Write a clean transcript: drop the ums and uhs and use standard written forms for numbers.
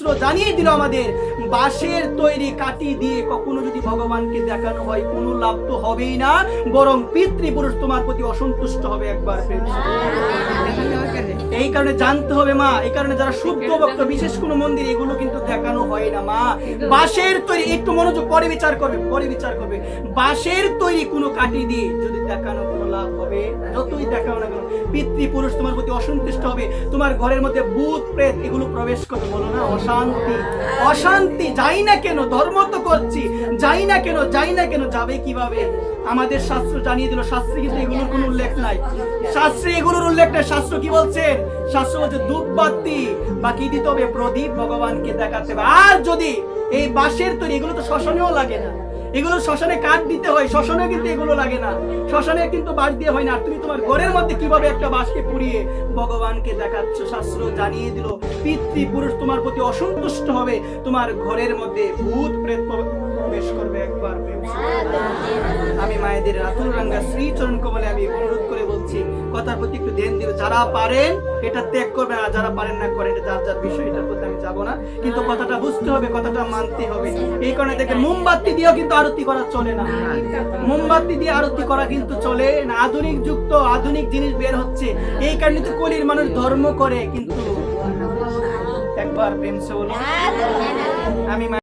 শাস্ত্র জানিয়ে দিল আমাদের বাঁশের তৈরি কাঠি দিয়ে কখনো যদি ভগবানকে দেখানো হয় কোনো লাভ তো হবেই না, বরং পিতৃপুরুষ তোমার প্রতি অসন্তুষ্ট হবে। একবার এই কারণে জানতে হবে মা, এই কারণে যারা শুদ্ধ ভক্ত বিশেষ কোনো মন্দির এগুলো কিন্তু দেখানো হয় না মা। বাঁশের তৈরি, একটু মনোযোগ, পরে বিচার করবে, পরে বিচার করবে। বাঁশের তৈরি কোনো কাঠি দিয়ে যদি দেখানো কোনো লাভ হবে, যতই দেখাও না কেন পিতৃপুরুষ তোমার প্রতি অসন্তুষ্ট হবে। তোমার ঘরের মধ্যে ভূত প্রেত এগুলো প্রবেশ করবে, বলো না অশান্তি, অশান্তি। যাই না কেন, ধর্ম তো করছি, যাই না কেন, যাই না কেন, যাবে কিভাবে? আমাদের শাস্ত্র জানিয়ে দিল, শাস্ত্রে কিন্তু এগুলোর কোনো উল্লেখ নাই, শাস্ত্রে এগুলোর উল্লেখ নাই। শাস্ত্র কি বলছেন? শাস্ত্র বলছে ধূপবাতি বা কি দিতে হবে, প্রদীপ ভগবানকে দেখাতে হবে। আর যদি এই বাঁশের তৈরি, এগুলো তো শ্মশানেও লাগে না, এগুলো শ্মশানে কাঠ দিতে হয়, শ্মশানে কিন্তু এগুলো লাগে না, শ্মশানে কিন্তু বাঁশ দিয়ে হয় না। আর তুমি তোমার ঘরের মধ্যে কিভাবে একটা বাঁশকে পুড়িয়ে ভগবানকে দেখাচ্ছ? শাস্ত্র জানিয়ে দিল পিতৃপুরুষ তোমার প্রতি অসন্তুষ্ট হবে, তোমার ঘরের মধ্যে ভূত প্রেত প্রবেশ করবে। একবার আমি মায়েদের রাতুল রাঙ্গা শ্রী চরণ কমলে আমি অনুরোধ করে বলছি, কথার প্রতি একটু ধ্যান দিও। যারা পারেন এটা ত্যাগ করবে, আর যারা পারেন না করেন, যার যার বিষয়, এটার প্রতি আমি যাবো না, কিন্তু কথাটা বুঝতে হবে, কথাটা মানতে হবে। এই কারণে দেখেন মোমবাতি দিয়েও কিন্তু আরতি করা চলে না, মোমবাতি দিয়ে আরতি করা কিন্তু চলে না। আধুনিক যুগ তো, আধুনিক জিনিস বের হচ্ছে, এই কারণে তো কলির মানুষ ধর্ম করে। কিন্তু একবার প্রেম সে বলো আমি